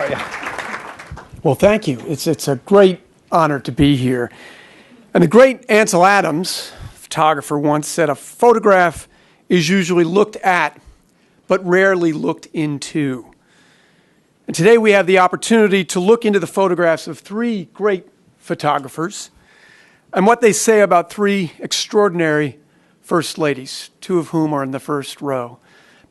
are you? Well, thank you. It's a great honor to be here. And the great Ansel Adams, photographer, once said, a photograph is usually looked at, but rarely looked into. And today we have the opportunity to look into the photographs of three great photographers and what they say about three extraordinary first ladies, two of whom are in the first row: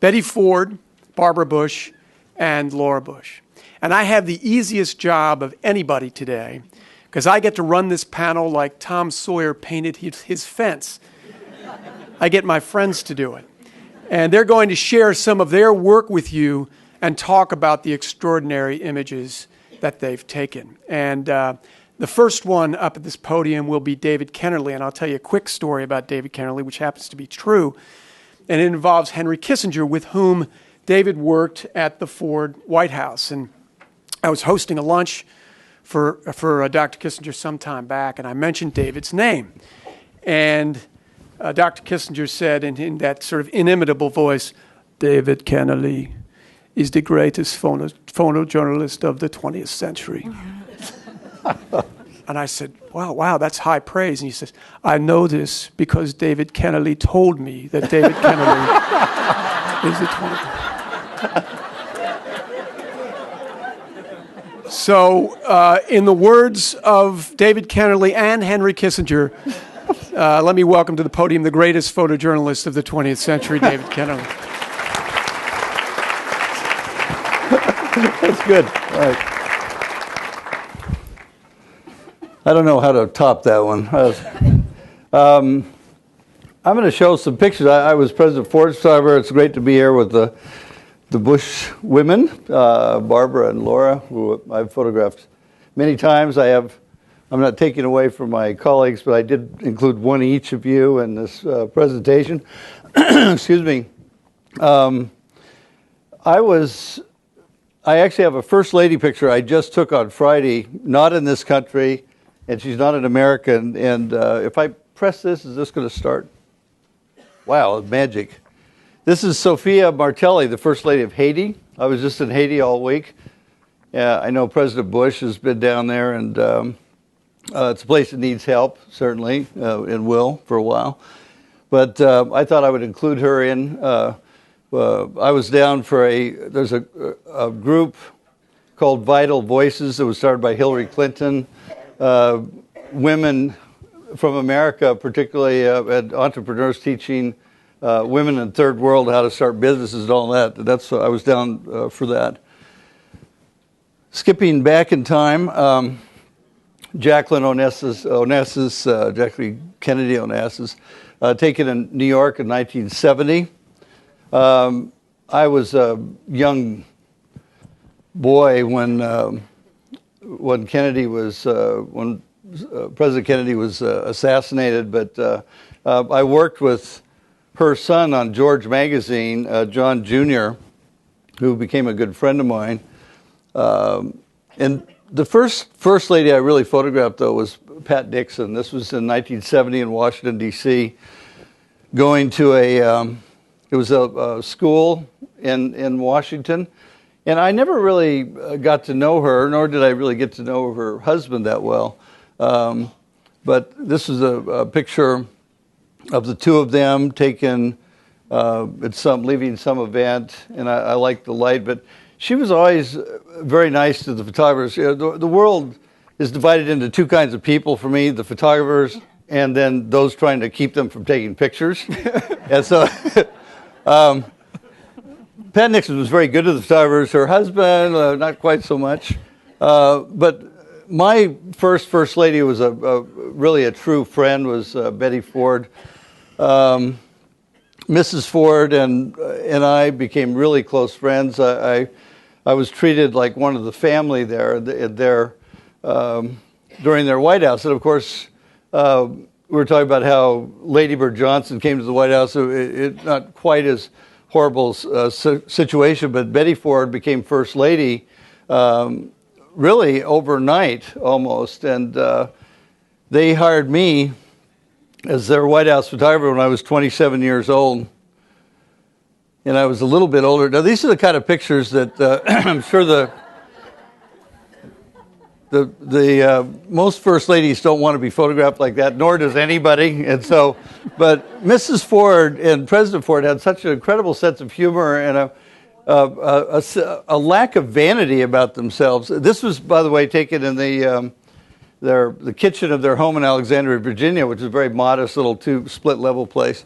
Betty Ford, Barbara Bush, and Laura Bush. And I have the easiest job of anybody today because I get to run this panel like Tom Sawyer painted his fence. I get my friends to do it. And they're going to share some of their work with you and talk about the extraordinary images that they've taken. And the first one up at this podium will be David Kennerly, and I'll tell you a quick story about David Kennerly, which happens to be true, and it involves Henry Kissinger, with whom David worked at the Ford White House. And I was hosting a lunch for Dr. Kissinger some time back, and I mentioned David's name. And Dr. Kissinger said in that sort of inimitable voice, "David Kennerly is the greatest photojournalist of the 20th century." And I said, wow, that's high praise. And he says, "I know this because David Kennerly told me that David Kennerly is the 20th. So, in the words of David Kennerly and Henry Kissinger, let me welcome to the podium the greatest photojournalist of the 20th century, David Kennerly. That's good. All right. I don't know how to top that one. I'm going to show some pictures. I was President Ford's photographer. It's great to be here with the Bush women, Barbara and Laura, who I've photographed many times. I'm not taking away from my colleagues, but I did include one each of you in this presentation. Excuse me. I actually have a First Lady picture I just took on Friday, not in this country, and she's not an American. And if I press this, is this going to start? Wow, magic. This is Sophia Martelli, the First Lady of Haiti. I was just in Haiti all week. I know President Bush has been down there, and it's a place that needs help, certainly, and will for a while. But I thought I would include her in. I was down for there's a group called Vital Voices that was started by Hillary Clinton. Women from America, particularly entrepreneurs teaching women in third world how to start businesses and all that. I was down for that. Skipping back in time, Jacqueline Kennedy Onassis, taken in New York in 1970. I was a young boy when President Kennedy was assassinated, but I worked with her son on George Magazine, John Jr., who became a good friend of mine. And the first lady I really photographed, though, was Pat Nixon. This was in 1970 in Washington, D.C., going to a school in Washington. And I never really got to know her, nor did I really get to know her husband that well. But this is a picture of the two of them taken at leaving some event, and I liked the light. But she was always very nice to the photographers. The world is divided into two kinds of people for me: the photographers, and then those trying to keep them from taking pictures. And so. Pat Nixon was very good to the photographers. Her husband, not quite so much. But my first lady was really a true friend, was Betty Ford. Mrs. Ford and I became really close friends. I was treated like one of the family there during their White House. And of course, we were talking about how Lady Bird Johnson came to the White House. It not quite as horrible situation, but Betty Ford became First Lady really overnight almost, and they hired me as their White House photographer when I was 27 years old, and I was a little bit older. Now these are the kind of pictures that I'm sure most first ladies don't want to be photographed like that, nor does anybody. And so, but Mrs. Ford and President Ford had such an incredible sense of humor and a lack of vanity about themselves. This was, by the way, taken in the kitchen of their home in Alexandria, Virginia, which is a very modest little split level place.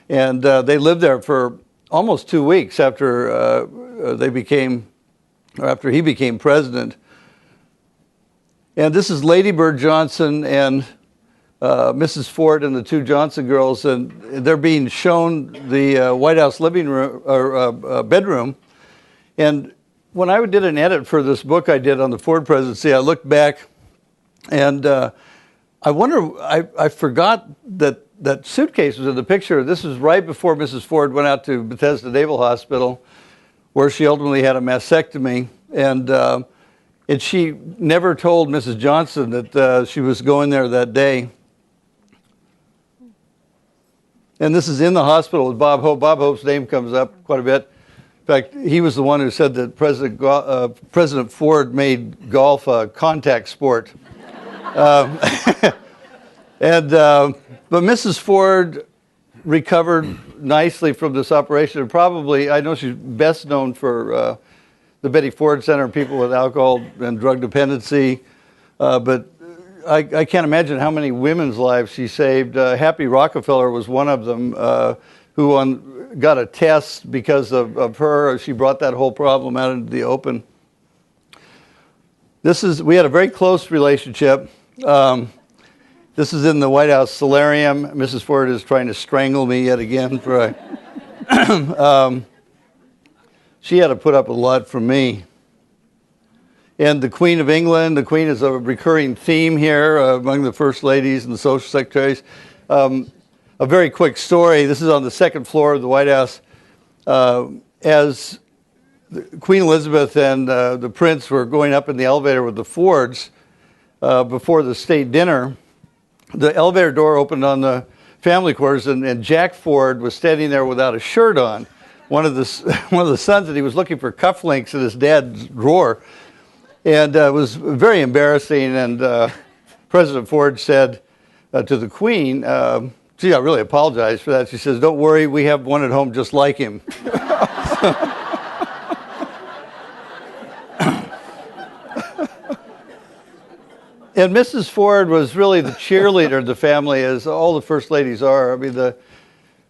And they lived there for almost 2 weeks after after he became president. And this is Lady Bird Johnson and Mrs. Ford and the two Johnson girls, and they're being shown the White House living room or bedroom. And when I did an edit for this book I did on the Ford presidency, I looked back, and I forgot that suitcase was in the picture. This was right before Mrs. Ford went out to Bethesda Naval Hospital, where she ultimately had a mastectomy, and she never told Mrs. Johnson that she was going there that day. And this is in the hospital with Bob Hope. Bob Hope's name comes up quite a bit. In fact, he was the one who said that President Ford made golf a contact sport. But Mrs. Ford recovered nicely from this operation, and probably, I know she's best known for the Betty Ford Center and people with alcohol and drug dependency, but I can't imagine how many women's lives she saved. Happy Rockefeller was one of them, who got a test because of her. She brought that whole problem out into the open. We had a very close relationship. This is in the White House solarium. Mrs. Ford is trying to strangle me yet again. She had to put up a lot from me. And the Queen of England, the Queen is a recurring theme here among the First Ladies and the Social Secretaries. A very quick story. This is on the second floor of the White House. As Queen Elizabeth and the Prince were going up in the elevator with the Fords before the state dinner, the elevator door opened on the family quarters, and Jack Ford was standing there without a shirt on. One of the sons, and he was looking for cufflinks in his dad's drawer, and it was very embarrassing. And President Ford said to the Queen, "Gee, I really apologize for that." She says, "Don't worry, we have one at home just like him." And Mrs. Ford was really the cheerleader of the family, as all the first ladies are. I mean, the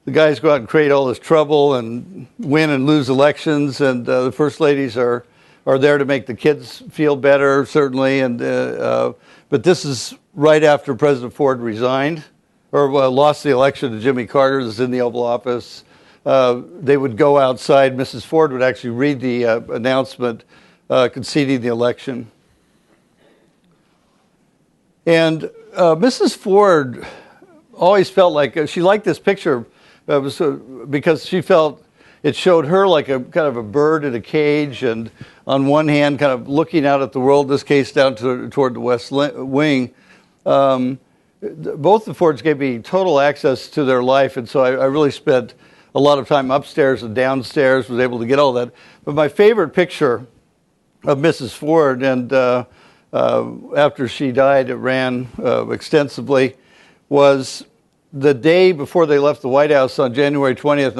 guys go out and create all this trouble and win and lose elections, and the first ladies are there to make the kids feel better, certainly. And but this is right after President Ford resigned, or lost the election to Jimmy Carter. This is in the Oval Office. They would go outside. Mrs. Ford would actually read the announcement conceding the election. And Mrs. Ford always felt like she liked this picture because she felt it showed her like a kind of a bird in a cage, and on one hand kind of looking out at the world, in this case down toward the West Wing. Both the Fords gave me total access to their life, and so I really spent a lot of time upstairs and downstairs, was able to get all that. But my favorite picture of Mrs. Ford, and after she died, it ran extensively, was the day before they left the White House on January 20th,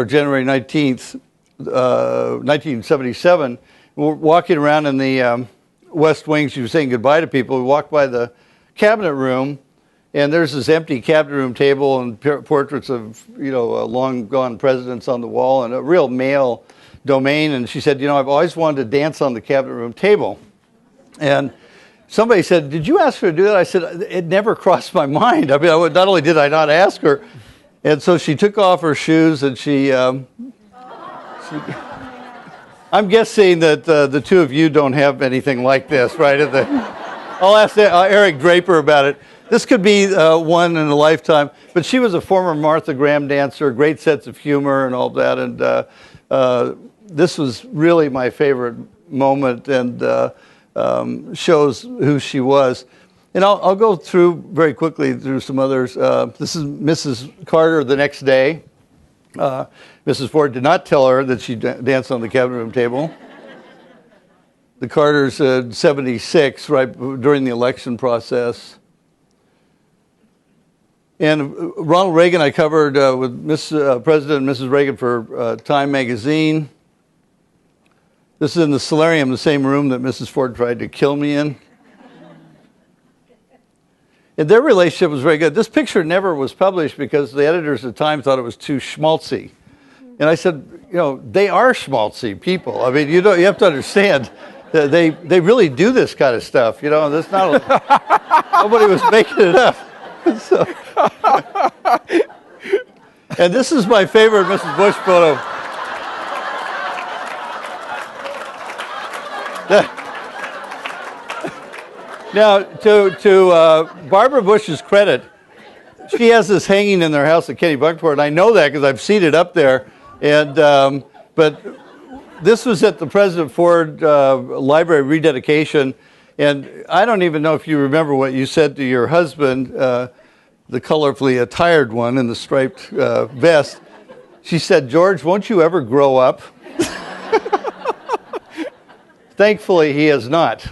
January 19th, 1977. We're walking around in the West Wing. She was saying goodbye to people. We walked by the cabinet room, and there's this empty cabinet room table and portraits of, long gone presidents on the wall, and a real male domain. And she said, I've always wanted to dance on the cabinet room table. And somebody said, "Did you ask her to do that?" I said, "It never crossed my mind." I mean, not only did I not ask her, and so she took off her shoes, and I'm guessing that the two of you don't have anything like this, right? I'll ask Eric Draper about it. This could be one in a lifetime. But she was a former Martha Graham dancer, great sense of humor and all that. And this was really my favorite moment, and shows who she was. And I'll go through very quickly through some others. This is Mrs. Carter the next day. Mrs. Ford did not tell her that she danced on the cabinet room table. The Carters in 76, right during the election process. And Ronald Reagan I covered with President and Mrs. Reagan for Time magazine. This is in the solarium, the same room that Mrs. Ford tried to kill me in. And their relationship was very good. This picture never was published because the editors at the time thought it was too schmaltzy. And I said, you know, they are schmaltzy people. I mean, you have to understand that they really do this kind of stuff. You know, that's not nobody was making it up. So, and this is my favorite Mrs. Bush photo. Now, to Barbara Bush's credit, she has this hanging in their house at Kennebunkport, and I know that because I've seen it up there. And but this was at the President Ford Library rededication, and I don't even know if you remember what you said to your husband, the colorfully attired one in the striped vest. She said, "George, won't you ever grow up?" Thankfully, he has not.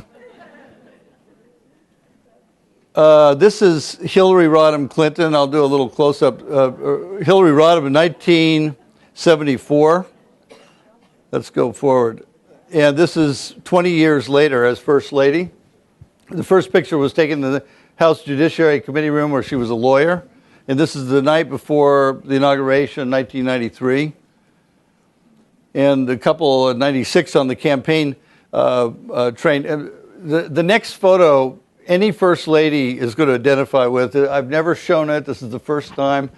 This is Hillary Rodham Clinton. I'll do a little close-up. Hillary Rodham in 1974. Let's go forward. And this is 20 years later as First Lady. The first picture was taken in the House Judiciary Committee room where she was a lawyer. And this is the night before the inauguration, 1993. And the couple in 96 on the campaign train. And the next photo, any First Lady is going to identify with it. I've never shown it. This is the first time.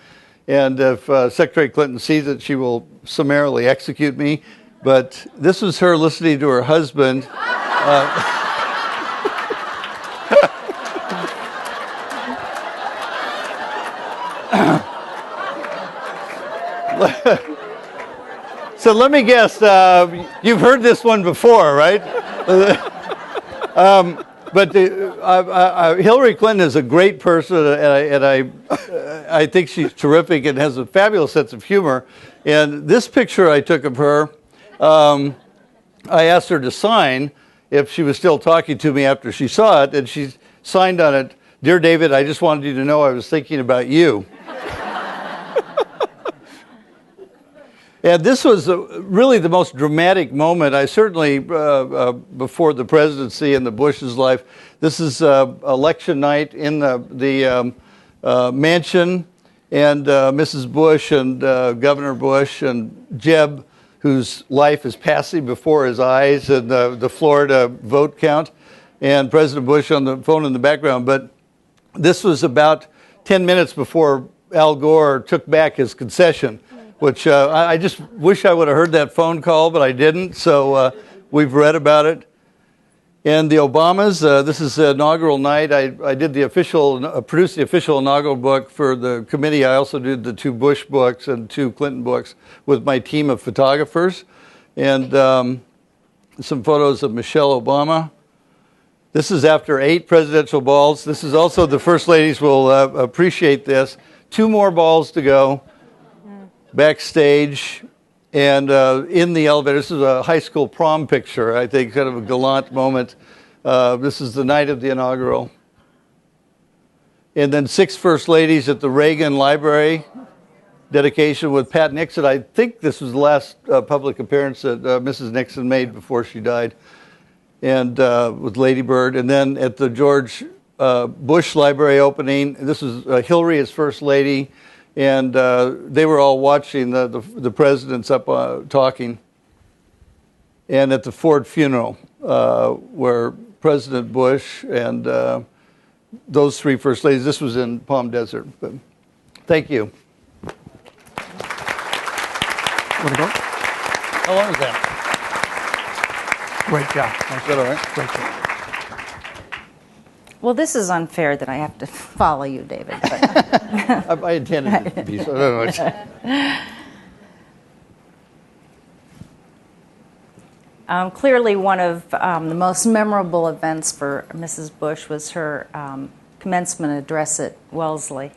And if Secretary Clinton sees it, she will summarily execute me. But this was her listening to her husband. So let me guess, you've heard this one before, right? But Hillary Clinton is a great person, and I think she's terrific and has a fabulous sense of humor. And this picture I took of her, I asked her to sign if she was still talking to me after she saw it, and she signed on it, "Dear David, I just wanted you to know I was thinking about you." And this was really the most dramatic moment. I certainly, before the presidency and the Bush's life, this is election night in the mansion, and Mrs. Bush and Governor Bush and Jeb, whose life is passing before his eyes, and the Florida vote count, and President Bush on the phone in the background. But this was about 10 minutes before Al Gore took back his concession, which I just wish I would have heard that phone call, but I didn't, so we've read about it. And the Obamas, this is the inaugural night. I did produced the official inaugural book for the committee. I also did the 2 Bush books and 2 Clinton books with my team of photographers. And some photos of Michelle Obama. This is after 8 presidential balls. This is also, the First Ladies will appreciate this. 2 more balls to go. Backstage, and in the elevator. This is a high school prom picture, I think, kind of a gallant moment. This is the night of the inaugural. And then 6 First Ladies at the Reagan Library dedication with Pat Nixon. I think this was the last public appearance that Mrs. Nixon made before she died, and with Lady Bird. And then at the George Bush Library opening, this was Hillary as First Lady. And they were all watching the presidents up talking. And at the Ford funeral, where President Bush and those 3 First Ladies, this was in Palm Desert. But thank you. Want to go? How long is that? Great job. Is that all right? Great job. Well, this is unfair that I have to follow you, David. But I intended it to be, so I don't know. Clearly, one of the most memorable events for Mrs. Bush was her commencement address at Wellesley.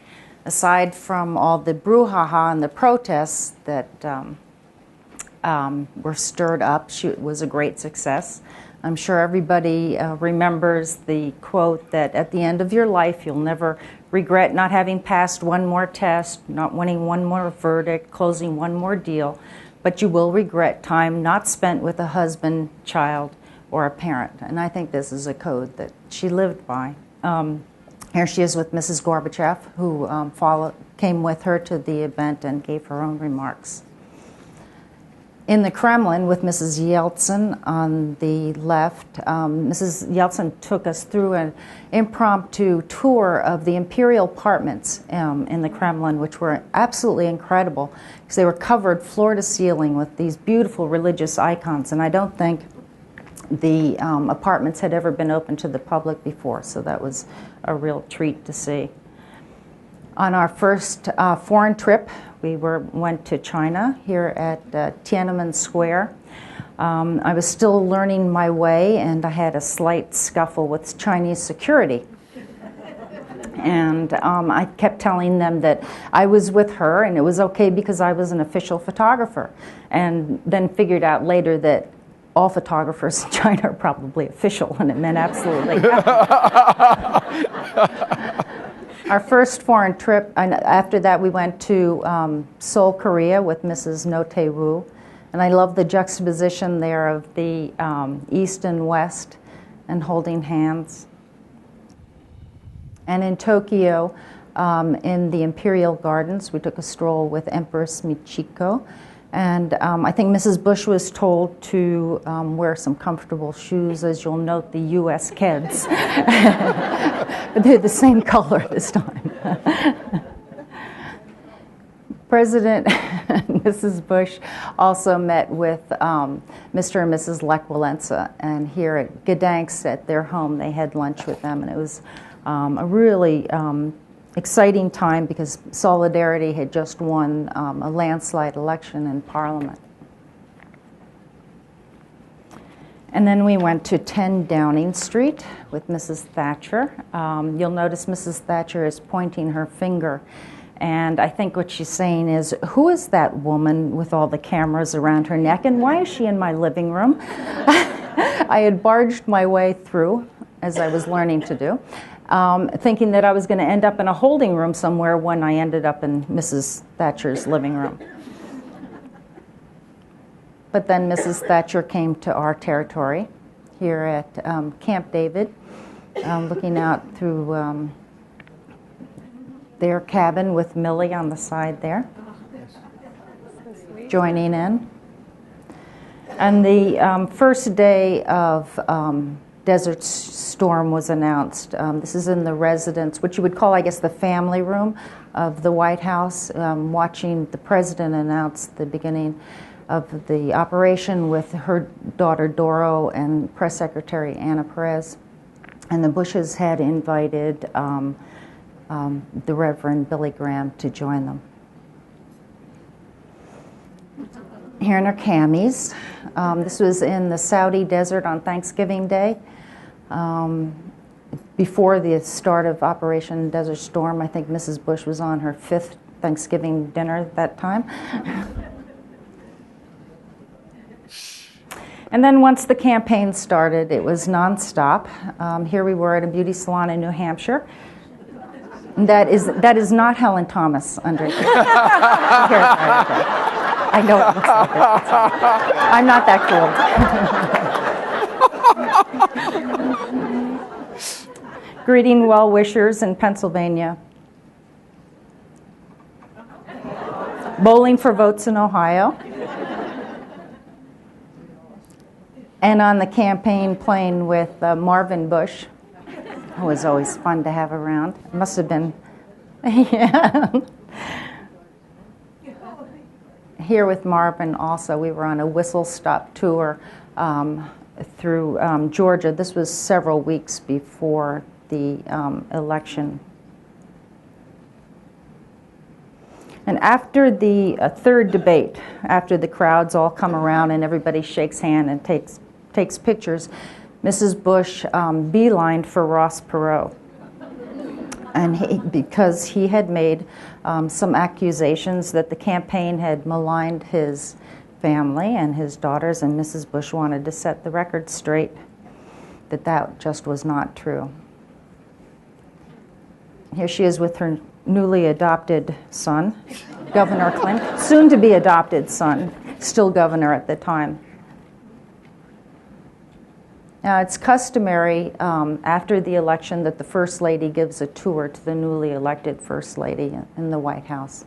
Aside from all the brouhaha and the protests that were stirred up. It was a great success. I'm sure everybody remembers the quote that at the end of your life, you'll never regret not having passed one more test, not winning one more verdict, closing one more deal, but you will regret time not spent with a husband, child, or a parent. And I think this is a code that she lived by. Here she is with Mrs. Gorbachev, who came with her to the event and gave her own remarks. In the Kremlin with Mrs. Yeltsin on the left, Mrs. Yeltsin took us through an impromptu tour of the imperial apartments in the Kremlin, which were absolutely incredible because they were covered floor to ceiling with these beautiful religious icons. And I don't think the apartments had ever been open to the public before, so that was a real treat to see. On our first foreign trip, we went to China here at Tiananmen Square. I was still learning my way, and I had a slight scuffle with Chinese security. And I kept telling them that I was with her, and it was okay because I was an official photographer. And then figured out later that all photographers in China are probably official, and it meant absolutely nothing. Our first foreign trip, and after that we went to Seoul, Korea with Mrs. No Tae-woo. And I love the juxtaposition there of the East and West and holding hands. And in Tokyo, in the Imperial Gardens, we took a stroll with Empress Michiko. And I think Mrs. Bush was told to wear some comfortable shoes. As you'll note, the U.S. Keds. But they're the same color this time. President and Mrs. Bush also met with Mr. and Mrs. Lech Walesa. And here at Gdańsk at their home, they had lunch with them. And it was a really exciting time because Solidarity had just won a landslide election in Parliament. And then we went to 10 Downing Street with Mrs. Thatcher. You'll notice Mrs. Thatcher is pointing her finger. And I think what she's saying is, who is that woman with all the cameras around her neck, and why is she in my living room? I had barged my way through, as I was learning to do, thinking that I was going to end up in a holding room somewhere when I ended up in Mrs. Thatcher's living room. But then Mrs. Thatcher came to our territory here at Camp David, looking out through their cabin with Millie on the side there, joining in. And the first day of Desert Storm was announced. This is in the residence, which you would call, I guess, the family room of the White House, watching the president announce the beginning of the operation with her daughter Doro and Press Secretary Anna Perez. And the Bushes had invited the Reverend Billy Graham to join them. Here in our camis. This was in the Saudi desert on Thanksgiving Day. Before the start of Operation Desert Storm, I think Mrs. Bush was on her 5th Thanksgiving dinner at that time. And then once the campaign started, it was nonstop. Here we were at a beauty salon in New Hampshire. That is not Helen Thomas under here. I know it looks like it. I'm not that cool. Greeting well-wishers in Pennsylvania. Bowling for votes in Ohio. And on the campaign plane with Marvin Bush, who was always fun to have around. It must have been, yeah. Here with Marvin also, we were on a whistle-stop tour through Georgia. This was several weeks before the election. And after the third debate, after the crowds all come around and everybody shakes hands and takes pictures, Mrs. Bush beelined for Ross Perot. And because he had made some accusations that the campaign had maligned his family and his daughters, and Mrs. Bush wanted to set the record straight that that just was not true. Here she is with her newly adopted son, Governor Clinton, soon to be adopted son, still governor at the time. Now, it's customary after the election that the First Lady gives a tour to the newly elected First Lady in the White House.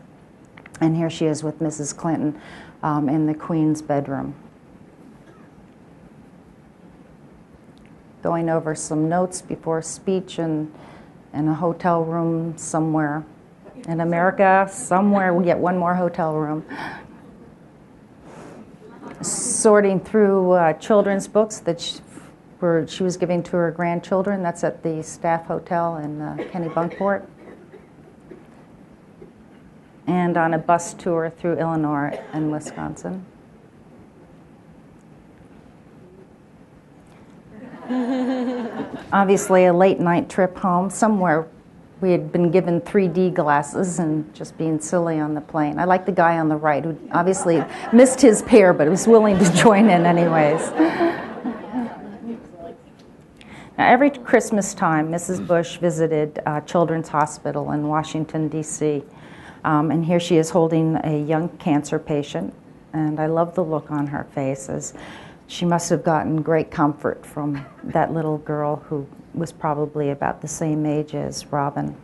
And here she is with Mrs. Clinton in the Queen's bedroom. Going over some notes before speech in a hotel room somewhere. In America, somewhere we get one more hotel room. Sorting through children's books that she was giving to her grandchildren. That's at the staff hotel in Kennebunkport. And on a bus tour through Illinois and Wisconsin. Obviously a late night trip home somewhere. We had been given 3D glasses and just being silly on the plane. I like the guy on the right who obviously missed his pair but was willing to join in anyways. Now, every Christmas time, Mrs. Bush visited Children's Hospital in Washington, D.C. And here she is holding a young cancer patient. And I love the look on her face, as she must have gotten great comfort from that little girl who was probably about the same age as Robin.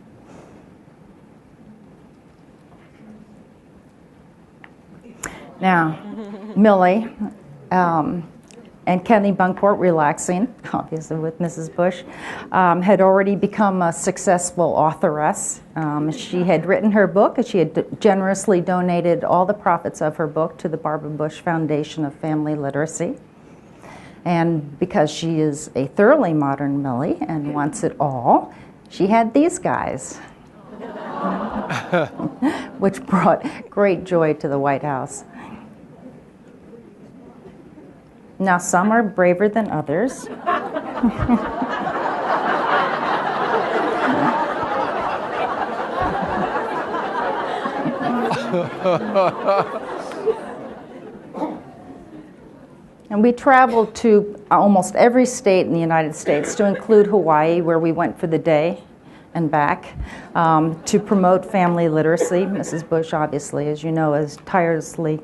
Now, Millie and Kennebunkport, relaxing, obviously with Mrs. Bush, had already become a successful authoress. She had written her book, and she had generously donated all the profits of her book to the Barbara Bush Foundation of Family Literacy. And because she is a thoroughly modern Millie and wants it all, she had these guys, which brought great joy to the White House. Now, some are braver than others. And we traveled to almost every state in the United States, to include Hawaii, where we went for the day and back, to promote family literacy. Mrs. Bush, obviously, as you know, has tirelessly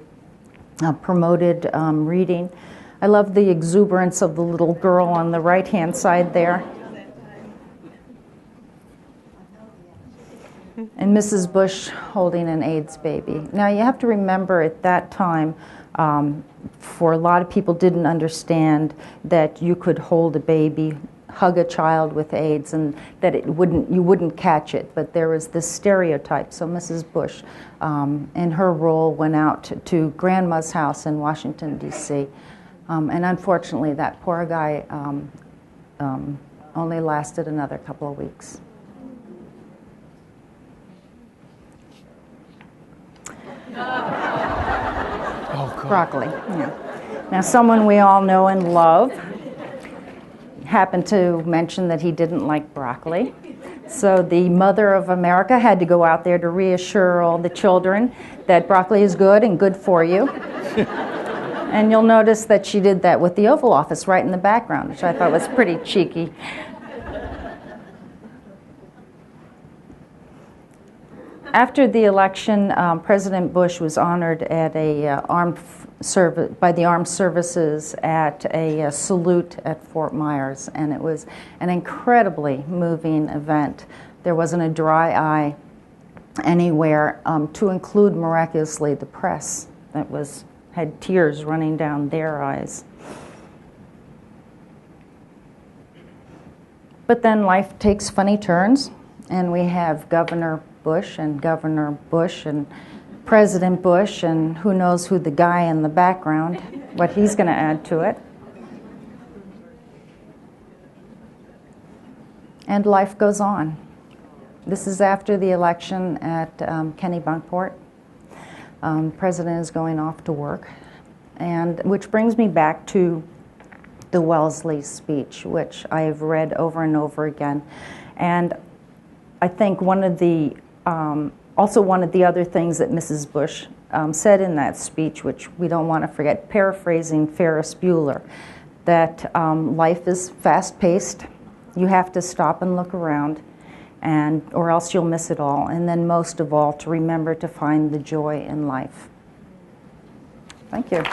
promoted reading. I love the exuberance of the little girl on the right-hand side there. And Mrs. Bush holding an AIDS baby. Now, you have to remember at that time, for a lot of people didn't understand that you could hold a baby, hug a child with AIDS, and that you wouldn't catch it. But there was this stereotype. So Mrs. Bush, in her role, went out to Grandma's house in Washington, D.C., and unfortunately, that poor guy only lasted another couple of weeks. Oh, God. Broccoli, yeah. Now, someone we all know and love happened to mention that he didn't like broccoli. So the mother of America had to go out there to reassure all the children that broccoli is good and good for you. And you'll notice that she did that with the Oval Office right in the background, which I thought was pretty cheeky. After the election, President Bush was honored at by the Armed Services at a salute at Fort Myers, and it was an incredibly moving event. There wasn't a dry eye anywhere, to include, miraculously, the press that had tears running down their eyes. But then life takes funny turns, and we have Governor Bush and President Bush, and who knows who the guy in the background, what he's going to add to it. And life goes on. This is after the election at Kennebunkport. President is going off to work, and which brings me back to the Wellesley speech, which I have read over and over again. And I think one of the other things that Mrs. Bush said in that speech, which we don't want to forget, paraphrasing Ferris Bueller, that life is fast-paced. You have to stop and look around, or else you'll miss it all. And then most of all, to remember to find the joy in life. Thank you.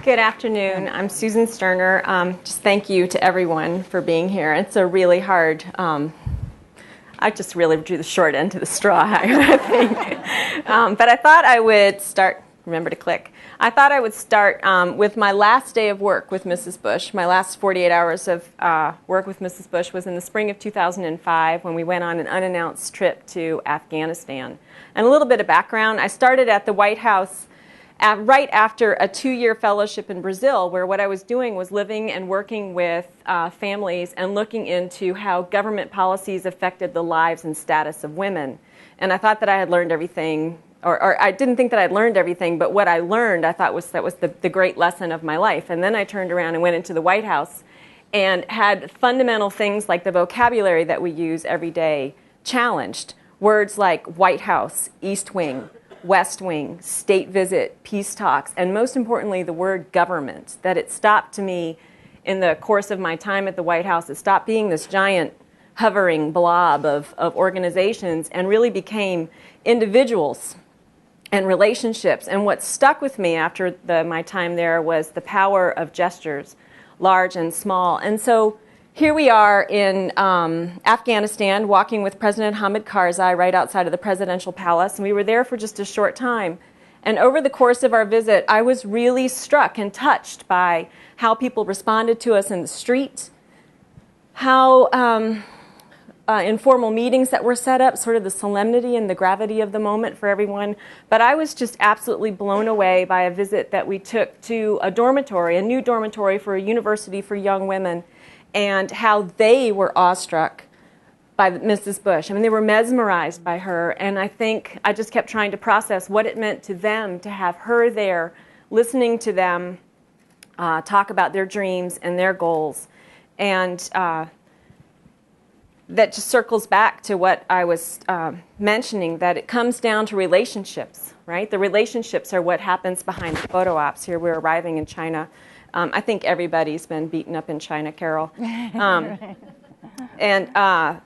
Good afternoon. I'm Susan Sterner. Just thank you to everyone for being here. It's a really hard, I just really drew the short end to the straw, I think. But I thought I would start, remember to click. I thought I would start with my last day of work with Mrs. Bush. My last 48 hours of work with Mrs. Bush was in the spring of 2005 when we went on an unannounced trip to Afghanistan. And a little bit of background, I started at the White House right after a 2-year fellowship in Brazil, where what I was doing was living and working with families and looking into how government policies affected the lives and status of women. And I thought that I had learned everything, or I didn't think that I'd learned everything, but what I learned I thought was the great lesson of my life. And then I turned around and went into the White House and had fundamental things like the vocabulary that we use every day challenged. Words like White House, East Wing, West Wing, state visit, peace talks, and most importantly, the word government, that it stopped to me in the course of my time at the White House. It stopped being this giant hovering blob of organizations and really became individuals and relationships. And what stuck with me after my time there was the power of gestures, large and small. And so here we are in Afghanistan, walking with President Hamid Karzai right outside of the presidential palace, and we were there for just a short time. And over the course of our visit, I was really struck and touched by how people responded to us in the street, how informal meetings that were set up, sort of the solemnity and the gravity of the moment for everyone. But I was just absolutely blown away by a visit that we took to a dormitory, a new dormitory for a university for young women, and how they were awestruck by Mrs. Bush. I mean, they were mesmerized by her, and I think I just kept trying to process what it meant to them to have her there, listening to them talk about their dreams and their goals. And that just circles back to what I was mentioning, that it comes down to relationships, right? The relationships are what happens behind the photo ops. Here we're arriving in China. I think everybody's been beaten up in China, Carol. And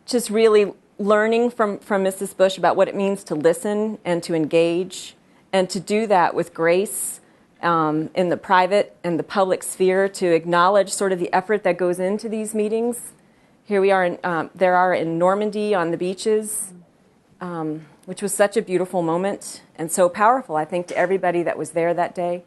just really learning from Mrs. Bush about what it means to listen and to engage and to do that with grace in the private and the public sphere, to acknowledge sort of the effort that goes into these meetings. Here we are, in Normandy on the beaches, which was such a beautiful moment and so powerful, I think, to everybody that was there that day.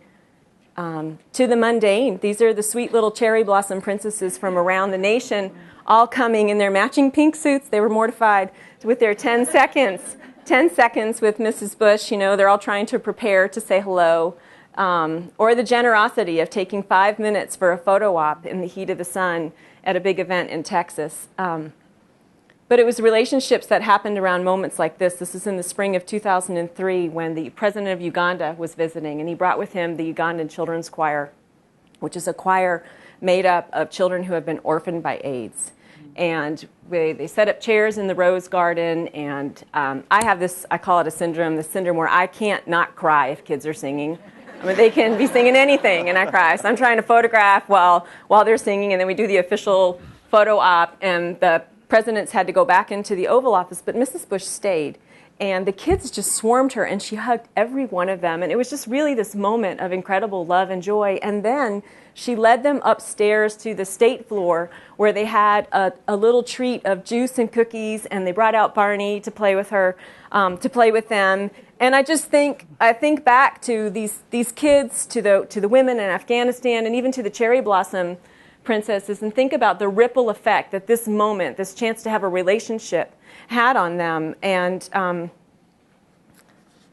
To the mundane, these are the sweet little cherry blossom princesses from around the nation, all coming in their matching pink suits. They were mortified with their 10 seconds. 10 seconds with Mrs. Bush, you know, they're all trying to prepare to say hello. Or the generosity of taking 5 minutes for a photo op in the heat of the sun at a big event in Texas. But it was relationships that happened around moments like this. This is in the spring of 2003 when the president of Uganda was visiting, and he brought with him the Ugandan Children's Choir, which is a choir made up of children who have been orphaned by AIDS. And they set up chairs in the rose garden, and I have this, I call it the syndrome where I can't not cry if kids are singing. I mean, they can be singing anything, and I cry. So I'm trying to photograph while they're singing, and then we do the official photo op, and the presidents had to go back into the Oval Office, but Mrs. Bush stayed. And the kids just swarmed her, and she hugged every one of them. And it was just really this moment of incredible love and joy. And then she led them upstairs to the state floor, where they had a little treat of juice and cookies, and they brought out Barney to play with her, to play with them. And I think back to these kids, to the women in Afghanistan, and even to the cherry blossom princesses, and think about the ripple effect that this moment, this chance to have a relationship, had on them. And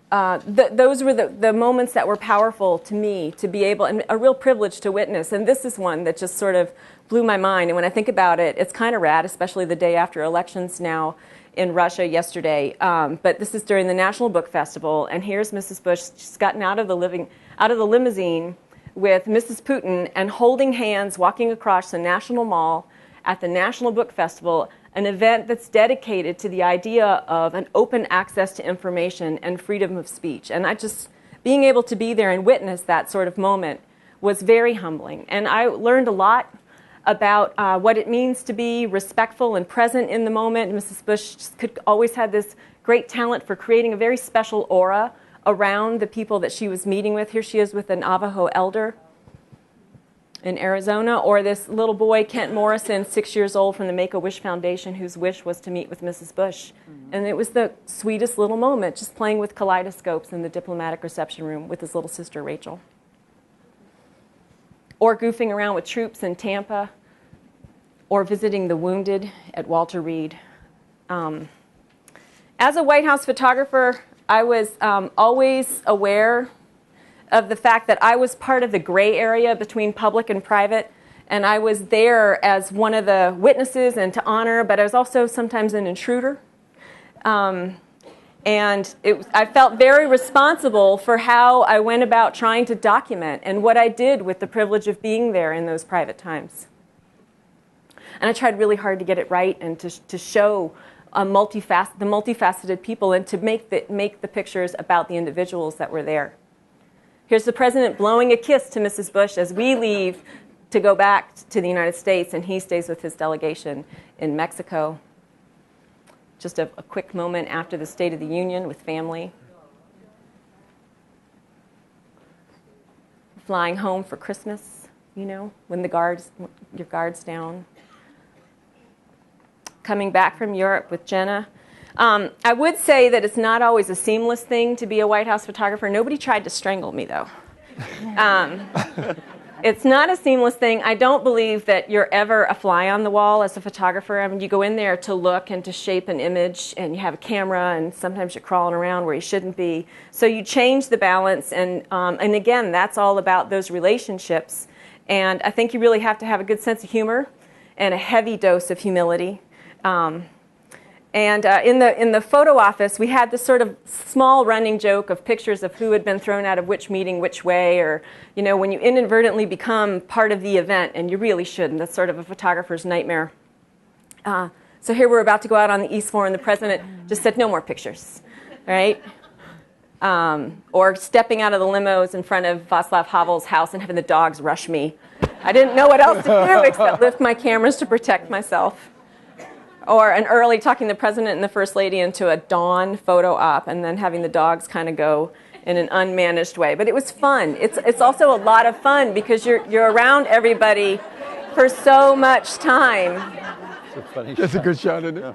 those were the moments that were powerful to me to be able, and a real privilege to witness. And this is one that just sort of blew my mind. And when I think about it, it's kind of rad, especially the day after elections now in Russia yesterday, but this is during the National Book Festival, and here's Mrs. Bush. She's gotten out of the limousine with Mrs. Putin and holding hands, walking across the National Mall at the National Book Festival, an event that's dedicated to the idea of an open access to information and freedom of speech. And being able to be there and witness that sort of moment was very humbling. And I learned a lot about what it means to be respectful and present in the moment. Mrs. Bush always had this great talent for creating a very special aura around the people that she was meeting with. Here she is with a Navajo elder in Arizona, or this little boy, Kent Morrison, 6 years old, from the Make-A-Wish Foundation, whose wish was to meet with Mrs. Bush. Mm-hmm. And it was the sweetest little moment, just playing with kaleidoscopes in the diplomatic reception room with his little sister, Rachel. Or goofing around with troops in Tampa, or visiting the wounded at Walter Reed. As a White House photographer, I was always aware of the fact that I was part of the gray area between public and private, and I was there as one of the witnesses and to honor, but I was also sometimes an intruder. And I felt very responsible for how I went about trying to document and what I did with the privilege of being there in those private times. And I tried really hard to get it right and to show the multifaceted people and to make the pictures about the individuals that were there. Here's the president blowing a kiss to Mrs. Bush as we leave to go back to the United States, and he stays with his delegation in Mexico. Just a quick moment after the State of the Union with family. Flying home for Christmas, when your guard's down. Coming back from Europe with Jenna. I would say that it's not always a seamless thing to be a White House photographer. Nobody tried to strangle me, though. It's not a seamless thing. I don't believe that you're ever a fly on the wall as a photographer. I mean, you go in there to look and to shape an image, and you have a camera, and sometimes you're crawling around where you shouldn't be. So you change the balance, and again, that's all about those relationships. And I think you really have to have a good sense of humor and a heavy dose of humility. In the photo office, we had this sort of small running joke of pictures of who had been thrown out of which meeting which way, or, when you inadvertently become part of the event, and you really shouldn't. That's sort of a photographer's nightmare. So here we're about to go out on the East Floor, and the president just said, no more pictures, right? Or stepping out of the limos in front of Václav Havel's house and having the dogs rush me. I didn't know what else to do except lift my cameras to protect myself. Or talking the president and the first lady into a dawn photo op, and then having the dogs kind of go in an unmanaged way. But it was fun. It's also a lot of fun because you're around everybody for so much time. That's a good shot, isn't it?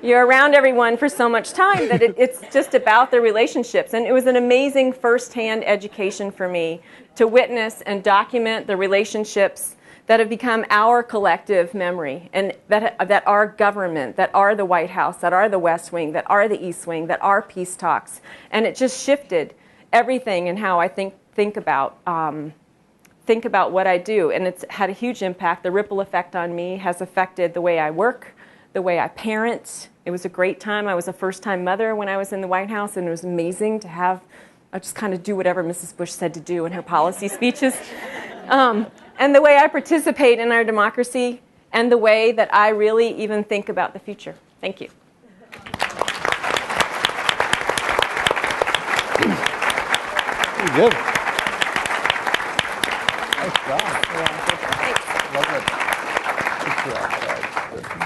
You're around everyone for so much time that it's just about the relationships. And it was an amazing firsthand education for me to witness and document the relationships that have become our collective memory, and that are government, that are the White House, that are the West Wing, that are the East Wing, that are peace talks. And it just shifted everything in how I think about what I do. And it's had a huge impact. The ripple effect on me has affected the way I work, the way I parent. It was a great time. I was a first-time mother when I was in the White House, and it was amazing to I just kind of do whatever Mrs. Bush said to do in her policy speeches. And the way I participate in our democracy, and the way that I really even think about the future. Thank you. Pretty good. Nice job.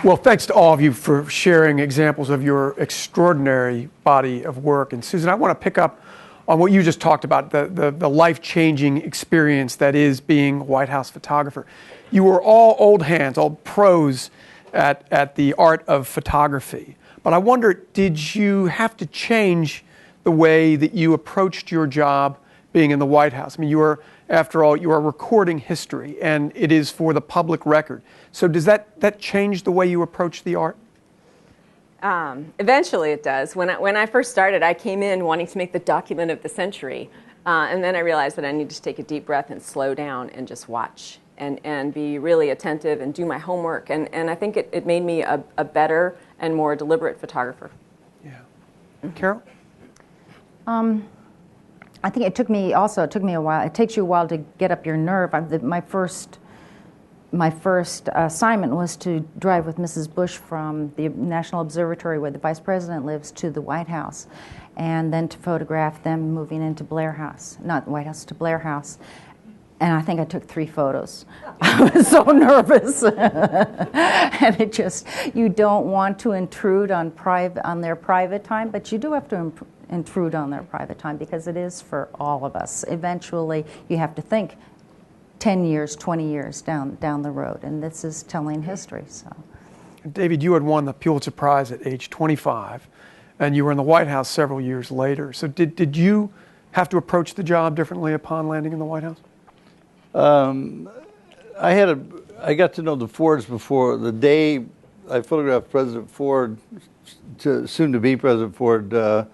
Well, thanks to all of you for sharing examples of your extraordinary body of work. And Susan, I want to pick up on what you just talked about, the life-changing experience that is being a White House photographer. You were all old hands, all pros at the art of photography. But I wonder, did you have to change the way that you approached your job being in the White House? I mean, after all, you are recording history, and it is for the public record. So does that change the way you approach the art? Eventually it does. When I first started, I came in wanting to make the document of the century. And then I realized that I needed to take a deep breath and slow down and just watch and be really attentive and do my homework. And I think it made me a better and more deliberate photographer. Yeah. Carol? I think it took me a while. It takes you a while to get up your nerve. My first assignment was to drive with Mrs. Bush from the National Observatory, where the Vice President lives, to the White House, and then to photograph them moving into Blair House, not White House, to Blair House. And I think I took 3 photos. I was so nervous. And it just, you don't want to intrude on their private time, but you do have to intrude on their private time, because it is for all of us. Eventually, you have to think 10 years, 20 years down the road, and this is telling history. So, David, you had won the Pulitzer Prize at age 25, and you were in the White House several years later. So did you have to approach the job differently upon landing in the White House? I got to know the Fords before the day I photographed President Ford, soon to be President Ford, the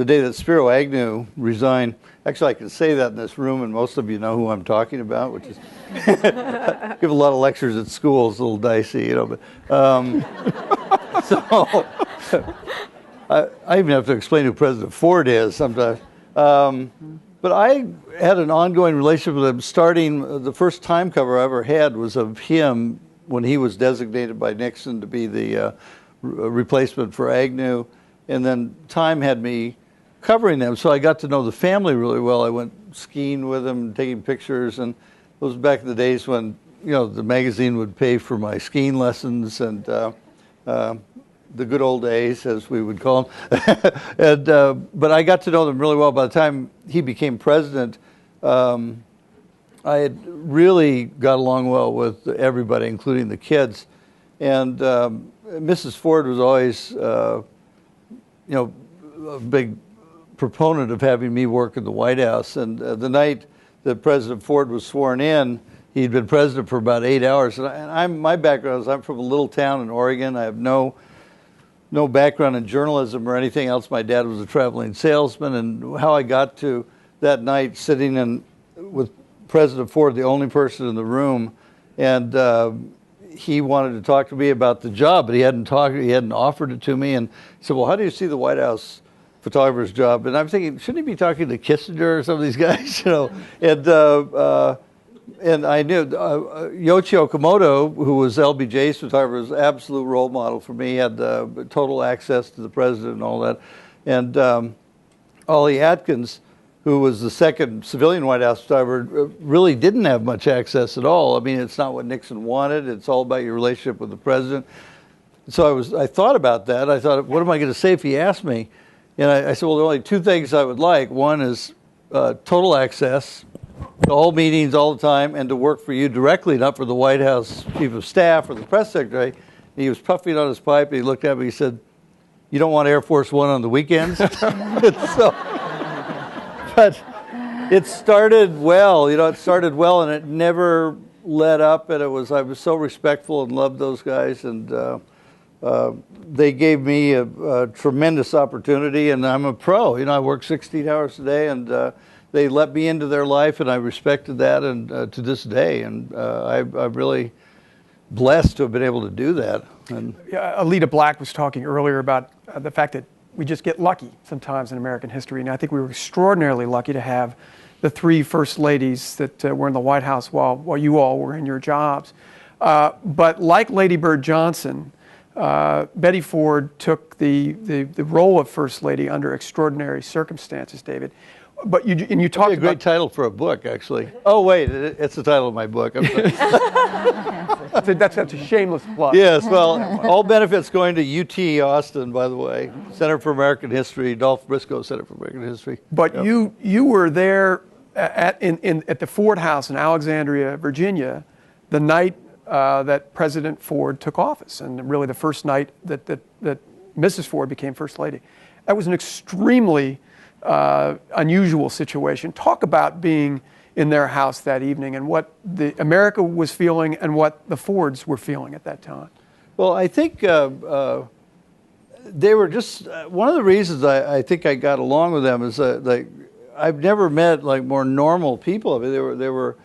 day that Spiro Agnew resigned. Actually, I can say that in this room, and most of you know who I'm talking about, which is give a lot of lectures at school. It's a little dicey, you know. But so I even have to explain who President Ford is sometimes. But I had an ongoing relationship with him. Starting the first time cover I ever had was of him when he was designated by Nixon to be the replacement for Agnew. And then Time had me covering them, so I got to know the family really well. I went skiing with them, taking pictures, and it was back in the days when, you know, the magazine would pay for my skiing lessons, and the good old days, as we would call them. But I got to know them really well. By the time he became president, I had really got along well with everybody, including the kids. And Mrs. Ford was always a big proponent of having me work in the White House. And the night that President Ford was sworn in, he'd been president for about 8 hours. And my background is I'm from a little town in Oregon. I have no background in journalism or anything else. My dad was a traveling salesman. And how I got to that night sitting with President Ford, the only person in the room, and he wanted to talk to me about the job, but he hadn't offered it to me. And he said, well, how do you see the White House photographer's job? And I'm thinking, shouldn't he be talking to Kissinger or some of these guys? You know, and I knew Yoichi Okamoto, who was LBJ's photographer, was an absolute role model for me. He had total access to the president and all that. And Ollie Atkins, who was the second civilian White House photographer, really didn't have much access at all. I mean, it's not what Nixon wanted. It's all about your relationship with the president. So I thought about that. I thought, what am I going to say if he asked me? And I said, well, there are only 2 things I would like. One is total access to all meetings all the time, and to work for you directly, not for the White House chief of staff or the press secretary. And he was puffing on his pipe, and he looked at me, he said, you don't want Air Force One on the weekends? But it started well, and it never let up, and I was so respectful and loved those guys, and they gave me a tremendous opportunity, and I'm a pro. You know, I work 16 hours a day, and they let me into their life, and I respected that, and to this day, and I'm really blessed to have been able to do that. And Alita Black was talking earlier about the fact that we just get lucky sometimes in American history, and I think we were extraordinarily lucky to have the 3 first ladies that were in the White House while you all were in your jobs. But like Lady Bird Johnson, Betty Ford took the role of First Lady under extraordinary circumstances, David. But you talked about a great title for a book, actually. Oh wait, it's the title of my book. I'm sorry. that's a shameless plug. Yes, well, all benefits going to UT Austin, by the way, Center for American History, Dolph Briscoe Center for American History. But yep. you were there at the Ford House in Alexandria, Virginia, the night that President Ford took office, and really the first night that Mrs. Ford became First Lady. That was an extremely unusual situation. Talk about being in their house that evening and what America was feeling and what the Fords were feeling at that time. Well, I think they were just one of the reasons I think I got along with them is like I've never met like more normal people. I mean, they were.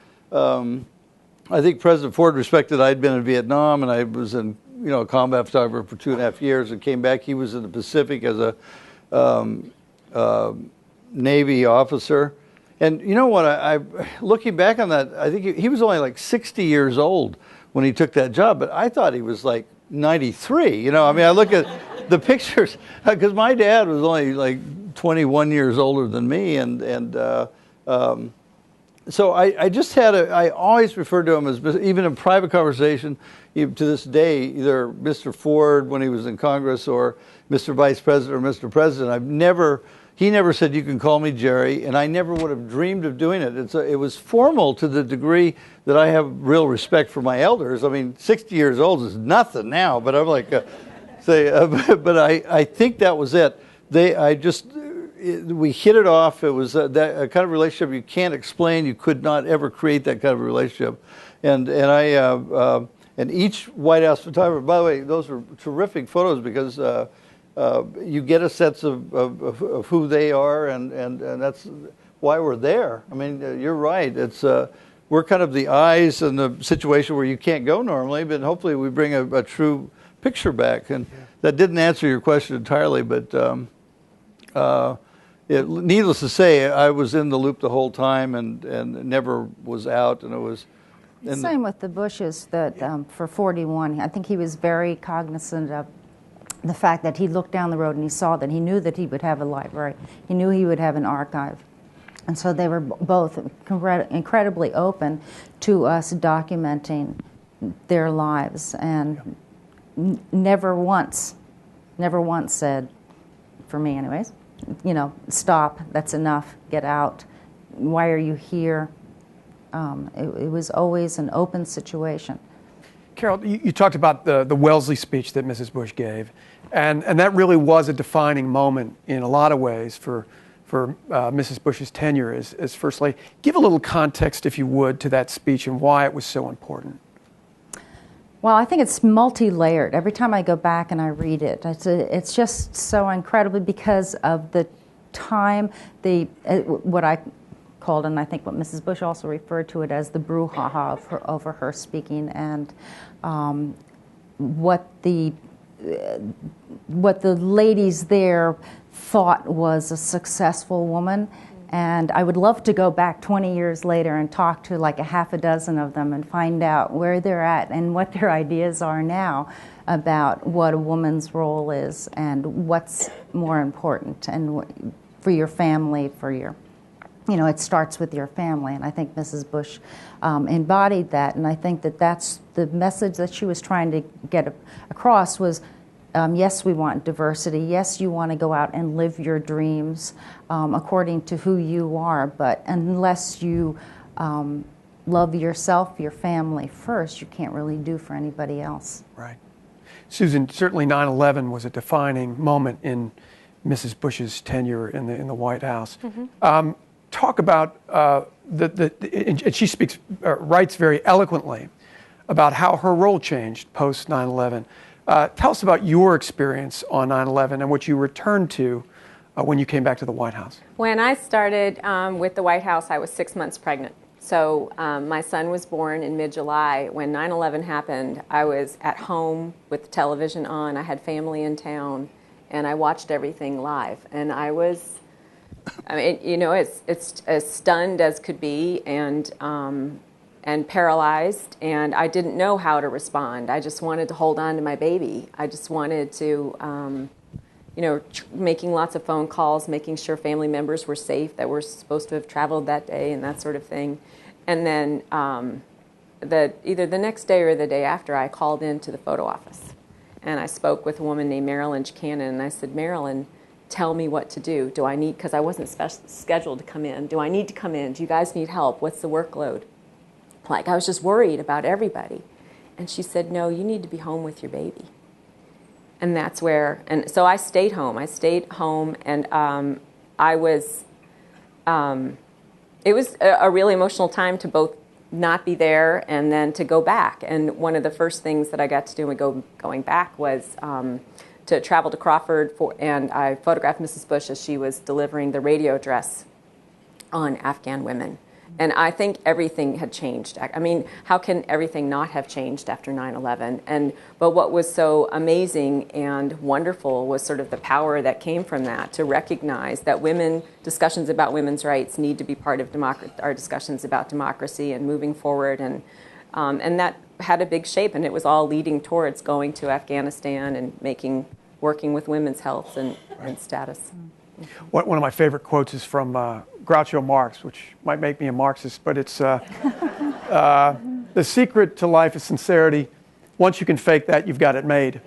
I think President Ford respected I'd been in Vietnam and I was in a combat photographer for 2.5 years and came back. He was in the Pacific as a Navy officer. And you know what, I looking back on that, I think he was only like 60 years old when he took that job, but I thought he was like 93. I mean, I look at the pictures, because my dad was only like 21 years older than me, so I just had I always referred to him as, even in private conversation, even to this day, either Mr. Ford when he was in Congress or Mr. Vice President or Mr. President. He never said, you can call me Jerry, and I never would have dreamed of doing it. It was formal to the degree that I have real respect for my elders. I mean, 60 years old is nothing now, but I'm like, but I think that was it. We hit it off. It was that kind of relationship you can't explain. You could not ever create that kind of relationship. And each White House photographer, by the way, those are terrific photos because you get a sense of who they are, and that's why we're there. I mean, you're right. It's we're kind of the eyes in the situation where you can't go normally, but hopefully we bring a true picture back. And that didn't answer your question entirely, but needless to say, I was in the loop the whole time and never was out, and it was. Same with the Bushes, that for 41, I think he was very cognizant of the fact that he looked down the road and he saw that he knew that he would have a library. He knew he would have an archive. And so they were both incredibly open to us documenting their lives, and never once said, for me anyways, stop, that's enough, get out, why are you here? It was always an open situation. Carol, you talked about the Wellesley speech that Mrs. Bush gave, and that really was a defining moment in a lot of ways for Mrs. Bush's tenure as First Lady. Give a little context, if you would, to that speech and why it was so important. Well, I think it's multi-layered. Every time I go back and I read it, it's just so incredibly because of the time, what I called, and I think what Mrs. Bush also referred to it as, the brouhaha over her speaking, and what the ladies there thought was a successful woman. And I would love to go back 20 years later and talk to like a half a dozen of them and find out where they're at and what their ideas are now about what a woman's role is and what's more important, and for your family, it starts with your family. And I think Mrs. Bush embodied that, and I think that that's the message that she was trying to get across was, yes, we want diversity. Yes, you want to go out and live your dreams according to who you are, but unless you love yourself, your family first, you can't really do for anybody else. Right. Susan, certainly 9/11 was a defining moment in Mrs. Bush's tenure in the White House. Mm-hmm. Talk about and she writes very eloquently about how her role changed post 9/11. Tell us about your experience on 9/11 and what you returned to when you came back to the White House. When I started with the White House, I was 6 months pregnant. So my son was born in mid-July. When 9/11 happened, I was at home with the television on. I had family in town, and I watched everything live. And I was, it's as stunned as could be, and paralyzed, and I didn't know how to respond. I just wanted to hold on to my baby. I just wanted to, making lots of phone calls, making sure family members were safe that were supposed to have traveled that day and that sort of thing. And then either the next day or the day after, I called into the photo office, and I spoke with a woman named Marilyn Cannon, and I said, Marilyn, tell me what to do. Do I need, because I wasn't scheduled to come in, do I need to come in? Do you guys need help? What's the workload? Like, I was just worried about everybody. And she said, no, you need to be home with your baby. And that's where, and so I stayed home. And I was, it was a really emotional time to both not be there and then to go back. And one of the first things that I got to do when going back was to travel to Crawford, and I photographed Mrs. Bush as she was delivering the radio address on Afghan women. And I think everything had changed. I mean, how can everything not have changed after 9/11? But what was so amazing and wonderful was sort of the power that came from that, to recognize that discussions about women's rights need to be part of our discussions about democracy and moving forward. And that had a big shape, and it was all leading towards going to Afghanistan and working with women's health and status. One of my favorite quotes is from Groucho Marx, which might make me a Marxist, but it's the secret to life is sincerity. Once you can fake that, you've got it made.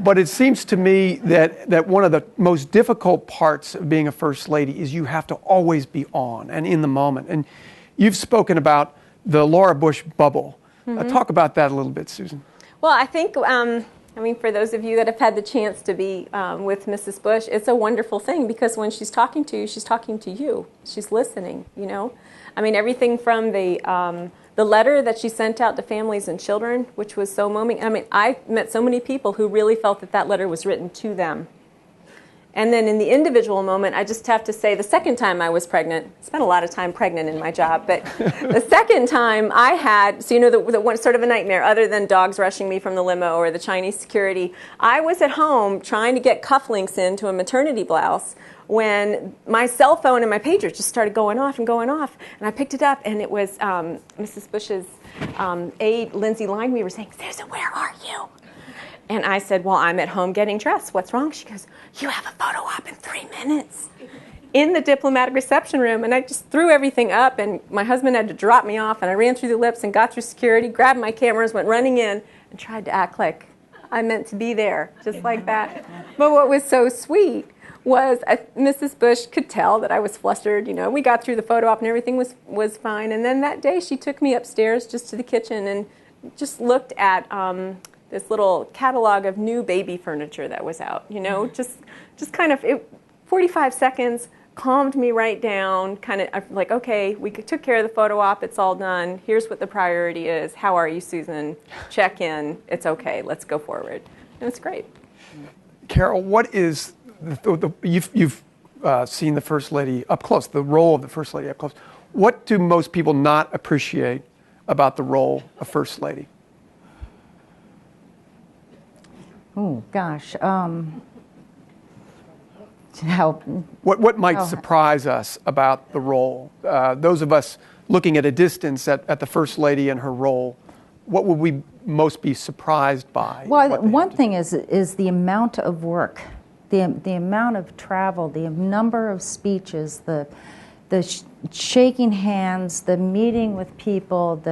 But it seems to me that one of the most difficult parts of being a first lady is you have to always be on and in the moment. And you've spoken about the Laura Bush bubble. Talk about that a little bit, Susan. Well, I think, for those of you that have had the chance to be with Mrs. Bush, it's a wonderful thing, because when she's talking to you, she's talking to you. She's listening, everything from the letter that she sent out to families and children, which was so moving. I met so many people who really felt that letter was written to them. And then in the individual moment, I just have to say, the second time I was pregnant, I spent a lot of time pregnant in my job, but the second time I had, the one sort of a nightmare, other than dogs rushing me from the limo or the Chinese security, I was at home trying to get cufflinks into a maternity blouse when my cell phone and my pager just started going off. And I picked it up, and it was Mrs. Bush's aide, Lindsay Lineweaver, saying, "Susan, where are you?" And I said, "Well, I'm at home getting dressed. What's wrong?" She goes, "You have a photo op in 3 minutes." In the diplomatic reception room, and I just threw everything up, and my husband had to drop me off, and I ran through the lips and got through security, grabbed my cameras, went running in, and tried to act like I meant to be there, just like that. But what was so sweet was Mrs. Bush could tell that I was flustered. We got through the photo op, and everything was fine. And then that day, she took me upstairs just to the kitchen and just looked at this little catalog of new baby furniture that was out, just kind of 45 seconds, calmed me right down, kind of like, okay, we took care of the photo op, it's all done, here's what the priority is, how are you, Susan, check in, it's okay, let's go forward. And it's great. Carol, what is, you've seen the First Lady up close, the role of the First Lady up close. What do most people not appreciate about the role of First Lady? Oh, gosh. What might surprise us about the role? Those of us looking at a distance at the First Lady and her role, what would we most be surprised by? Well, one thing is the amount of work, the amount of travel, the number of speeches, the shaking hands, the meeting with people.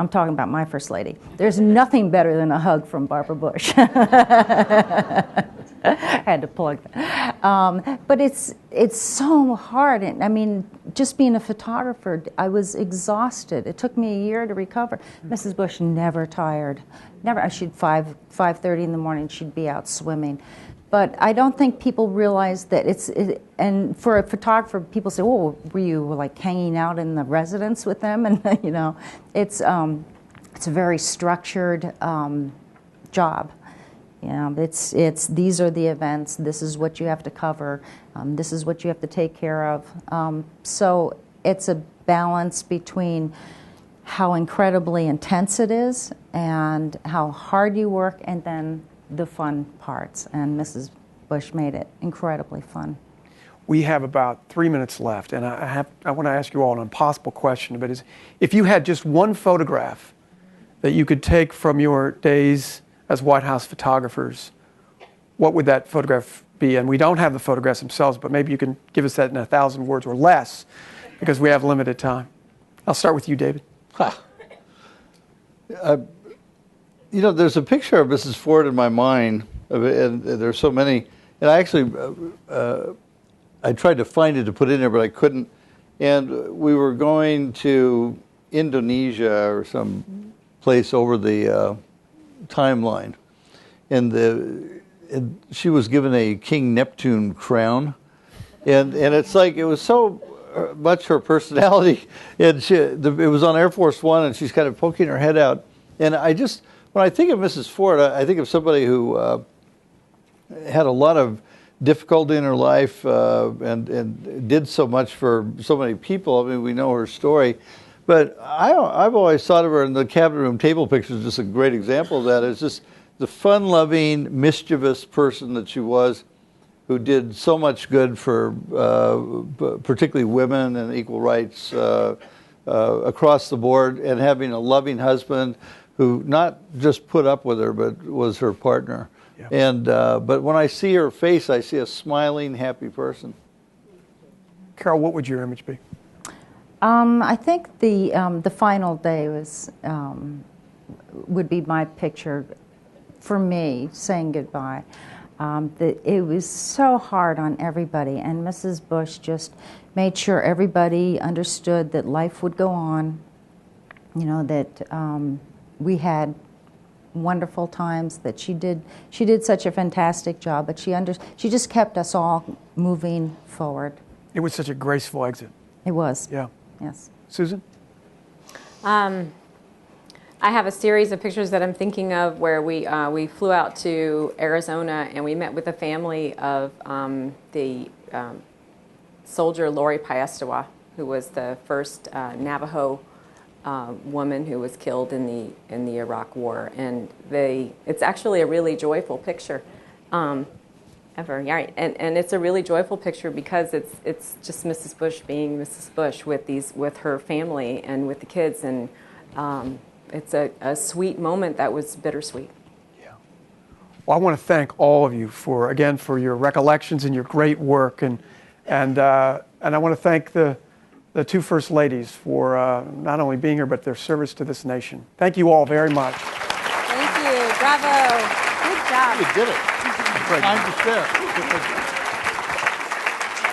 I'm talking about my First Lady. There's nothing better than a hug from Barbara Bush. Had to plug that. But it's so hard. And just being a photographer, I was exhausted. It took me a year to recover. Mrs. Bush never tired. Never. She'd 5:30 in the morning, she'd be out swimming. But I don't think people realize that and for a photographer, people say, "Oh, were you like hanging out in the residence with them?" And it's a very structured job. It's these are the events. This is what you have to cover. This is what you have to take care of. So it's a balance between how incredibly intense it is and how hard you work, and then the fun parts, and Mrs. Bush made it incredibly fun. We have about 3 minutes left, and I want to ask you all an impossible question, but if you had just one photograph that you could take from your days as White House photographers, what would that photograph be? And we don't have the photographs themselves, but maybe you can give us that in 1,000 words or less, because we have limited time. I'll start with you, David. There's a picture of Mrs. Ford in my mind, and there's so many. And I actually, I tried to find it to put in there, but I couldn't. And we were going to Indonesia or some place over the timeline, and she was given a King Neptune crown, and it's like it was so much her personality, and it was on Air Force One, and she's kind of poking her head out, and when I think of Mrs. Ford, I think of somebody who had a lot of difficulty in her life and did so much for so many people. I mean, we know her story. But I've always thought of her, and the cabinet room table picture is just a great example of that. It's just the fun-loving, mischievous person that she was, who did so much good for particularly women and equal rights across the board, and having a loving husband who not just put up with her, but was her partner. Yeah. And but when I see her face, I see a smiling, happy person. Carol, what would your image be? I think the final day would be my picture for me, saying goodbye. It was so hard on everybody, and Mrs. Bush just made sure everybody understood that life would go on, you know, that we had wonderful times, that she did such a fantastic job, but she just kept us all moving forward. It was such a graceful exit. It was. Yeah. Yes. Susan? I have a series of pictures that I'm thinking of where we flew out to Arizona and we met with a family of the soldier Lori Piestewa, who was the first Navajo woman who was killed in the Iraq War, and it's actually a really joyful picture. Ever, yeah, and it's a really joyful picture because it's just Mrs. Bush being Mrs. Bush with her family and with the kids, and it's a sweet moment that was bittersweet. Yeah. Well, I want to thank all of you for your recollections and your great work, and I want to thank the two First Ladies for not only being here but their service to this nation. Thank you all very much. Thank you. Bravo. Good job. You did it. Time to share.